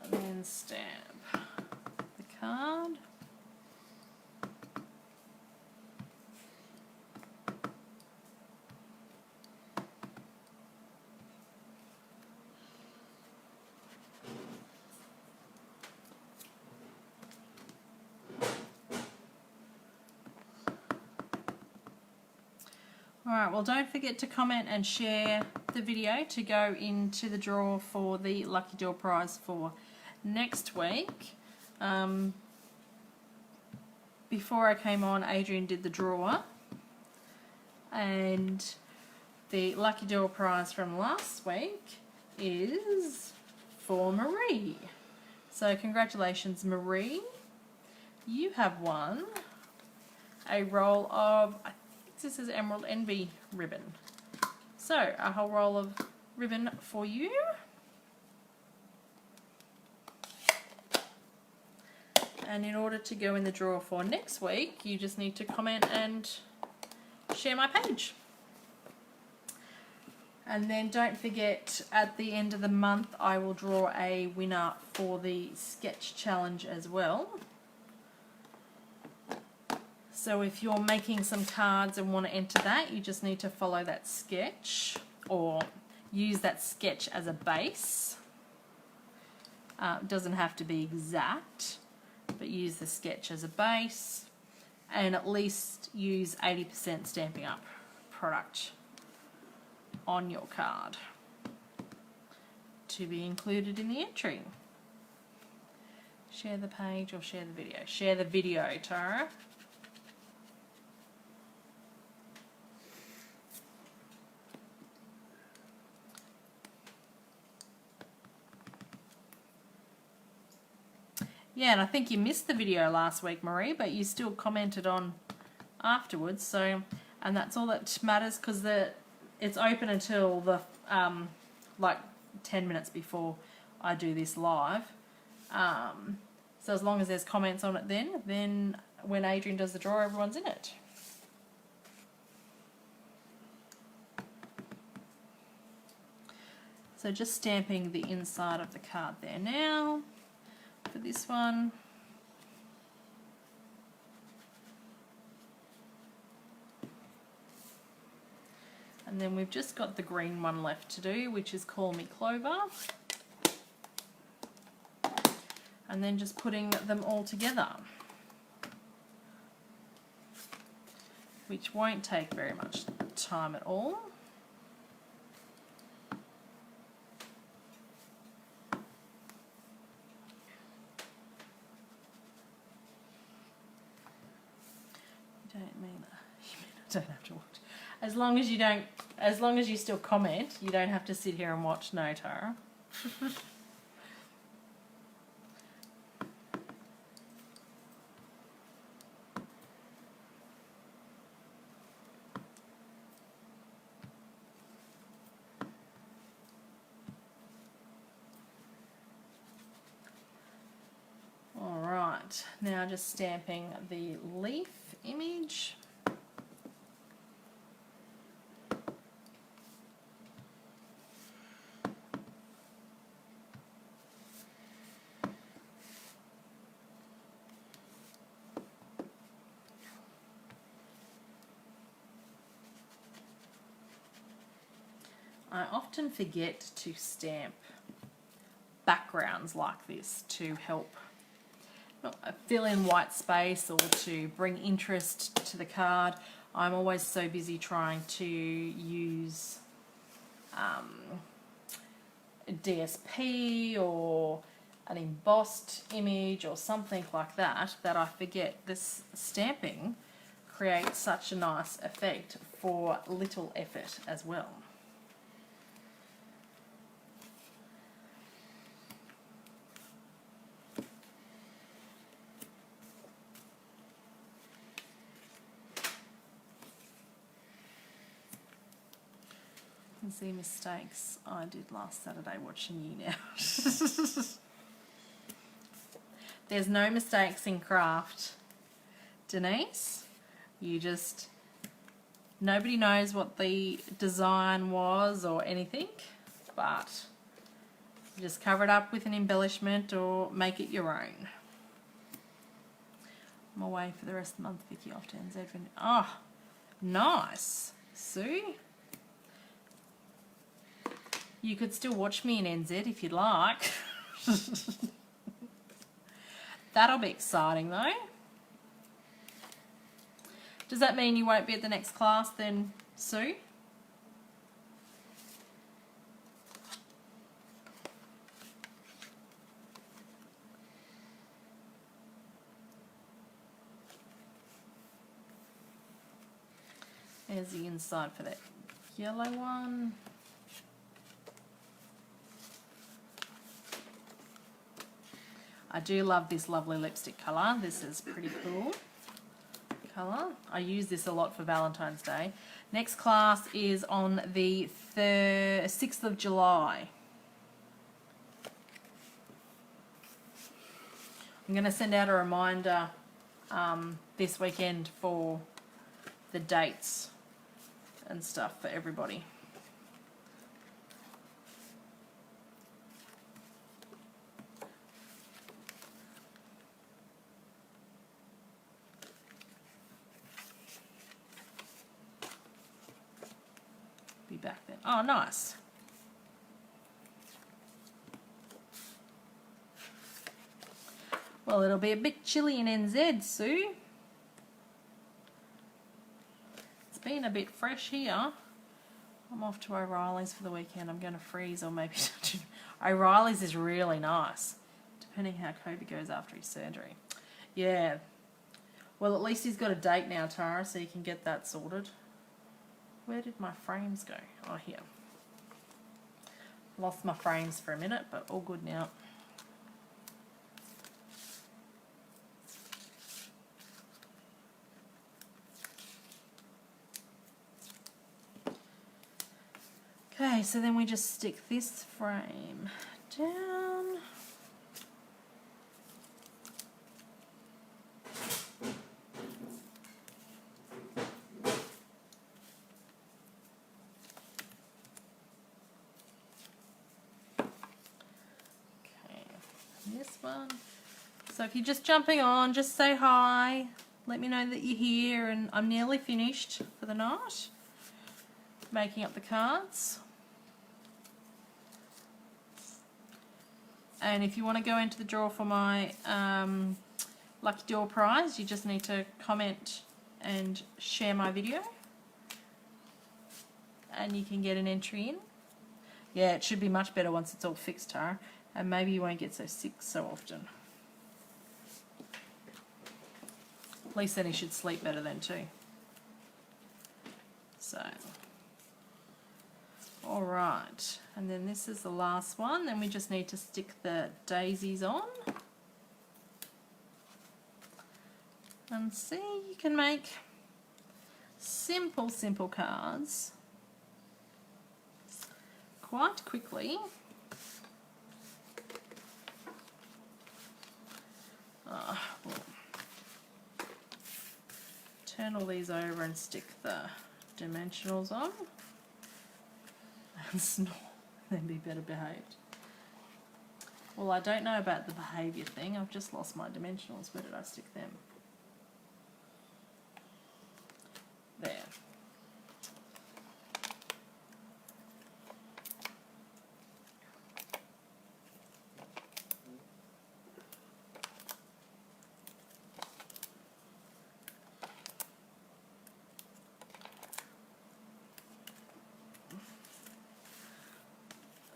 And then stamp the card. Alright, well don't forget to comment and share the video to go into the draw for the Lucky Door prize for next week. Before I came on, Adrian did the draw, and the Lucky Door prize from last week is for Marie. So congratulations, Marie. You have won a roll of, I think this is Emerald Envy ribbon. So a whole roll of ribbon for you. And in order to go in the draw for next week, you just need to comment and share my page. And then don't forget, at the end of the month, I will draw a winner for the sketch challenge as well. So if you're making some cards and want to enter that, you just need to follow that sketch or use that sketch as a base. It doesn't have to be exact, but use the sketch as a base, and at least use 80% Stampin' Up product on your card to be included in the entry. Share the page or share the video. Share the video, Tara. Yeah, and I think you missed the video last week, Marie, but you still commented on afterwards. So, and that's all that matters, because it's open until the like 10 minutes before I do this live. So as long as there's comments on it then when Adrian does the draw, everyone's in it. So just stamping the inside of the card there now for this one. And then we've just got the green one left to do, which is Call Me Clover. And then just putting them all together, which won't take very much time at all. You don't mean that. You mean I don't have to watch. As long as you don't, as long as you still comment, you don't have to sit here and watch. No, Tara. Alright, now just stamping the leaf image. I often forget to stamp backgrounds like this to help fill in white space or to bring interest to the card. I'm always so busy trying to use DSP or an embossed image or something like that, that I forget this stamping creates such a nice effect for little effort as well. See mistakes I did last Saturday watching you now. There's no mistakes in craft, Denise. You just, nobody knows what the design was or anything, but you just cover it up with an embellishment or make it your own. I'm away for the rest of the month, Vickie, off to NZ. Oh, nice. Sue? You could still watch me in NZ if you'd like. That'll be exciting though. Does that mean you won't be at the next class then, Sue? There's the inside for that yellow one. I do love this lovely lipstick colour. This is pretty cool colour. I use this a lot for Valentine's Day. Next class is on the 6th of July. I'm going to send out a reminder this weekend for the dates and stuff for everybody. Be back then. Oh, nice. Well, it'll be a bit chilly in NZ, Sue. It's been a bit fresh here. I'm off to O'Reilly's for the weekend. I'm going to freeze or maybe O'Reilly's is really nice, depending how Kobe goes after his surgery. Yeah. Well, at least he's got a date now, Tara, so you can get that sorted. Where did my frames go? Oh, here. Lost my frames for a minute, but all good now. Okay, so then we just stick this frame down. one. So if you're just jumping on, just say hi. Let me know that you're here, and I'm nearly finished for the night making up the cards. And if you want to go into the draw for my lucky door prize, you just need to comment and share my video, and you can get an entry in. Yeah, it should be much better once it's all fixed, Tara, and maybe you won't get so sick so often. At least then he should sleep better then too. So, alright, and then this is the last one. Then we just need to stick the daisies on. And see, you can make simple cards quite quickly. We'll turn all these over and stick the dimensionals on. And snore, then be better behaved. Well, I don't know about the behaviour thing. I've just lost my dimensionals. Where did I stick them? There.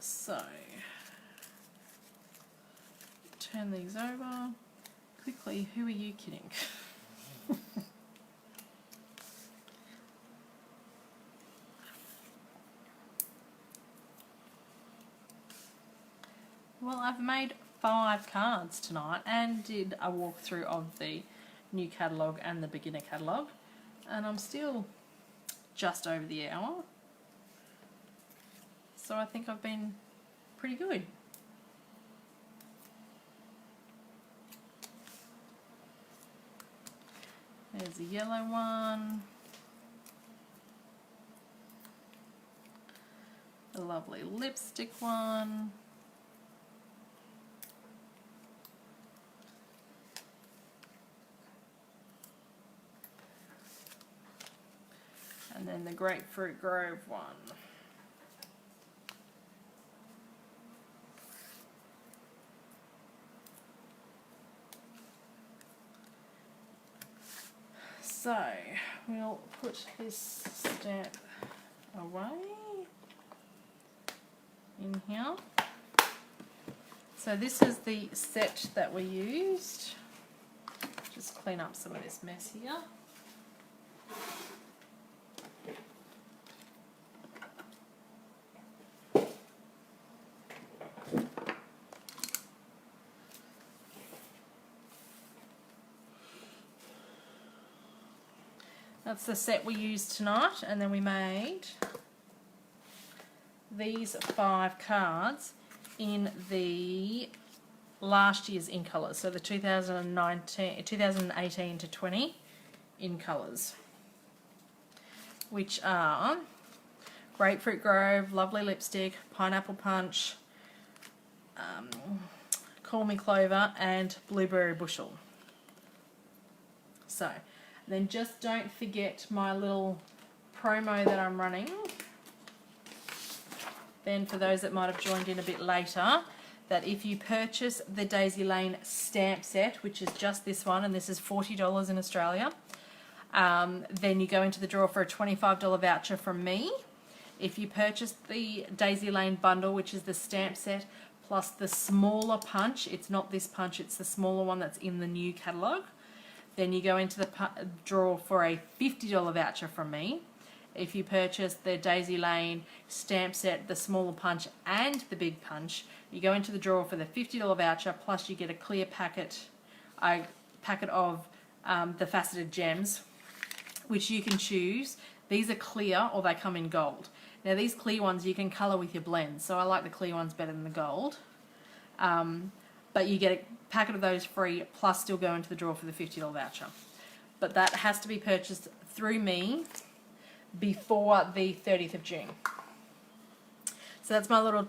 So, turn these over. Quickly, who are you kidding? Well, I've made 5 cards tonight and did a walkthrough of the new catalogue and the beginner catalogue, and I'm still just over the hour. So I think I've been pretty good. There's a yellow one. A lovely lipstick one. And then the Grapefruit Grove one. So we'll put this stamp away in here. So this is the set that we used. Just clean up some of this mess here. That's the set we used tonight, and then we made these 5 cards in the last year's in colours, so the 2018 to 20 in colours, which are Grapefruit Grove, Lovely Lipstick, Pineapple Punch, Call Me Clover, and Blueberry Bushel. So then just don't forget my little promo that I'm running. Then for those that might have joined in a bit later, that if you purchase the Daisy Lane stamp set, which is just this one, and this is $40 in Australia, then you go into the draw for a $25 voucher from me. If you purchase the Daisy Lane bundle, which is the stamp set, plus the smaller punch, it's not this punch, it's the smaller one that's in the new catalogue, then you go into the draw for a $50 voucher from me. If you purchase the Daisy Lane stamp set, the smaller punch and the big punch, you go into the draw for the $50 voucher, plus you get a clear packet, of the faceted gems, which you can choose. These are clear or they come in gold. Now these clear ones you can colour with your blends, so I like the clear ones better than the gold. But you get a packet of those free, plus still go into the draw for the $50 voucher. But that has to be purchased through me before the 30th of June. So that's my little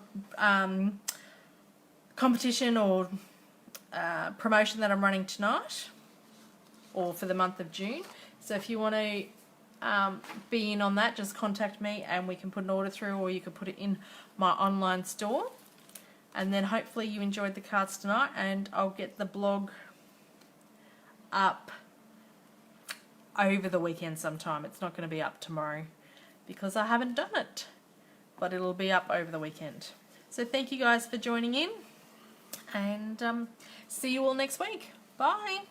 competition or promotion that I'm running tonight, or for the month of June. So if you want to be in on that, just contact me and we can put an order through, or you can put it in my online store. And then hopefully you enjoyed the cards tonight, and I'll get the blog up over the weekend sometime. It's not going to be up tomorrow because I haven't done it, but it'll be up over the weekend. So thank you guys for joining in, and see you all next week. Bye.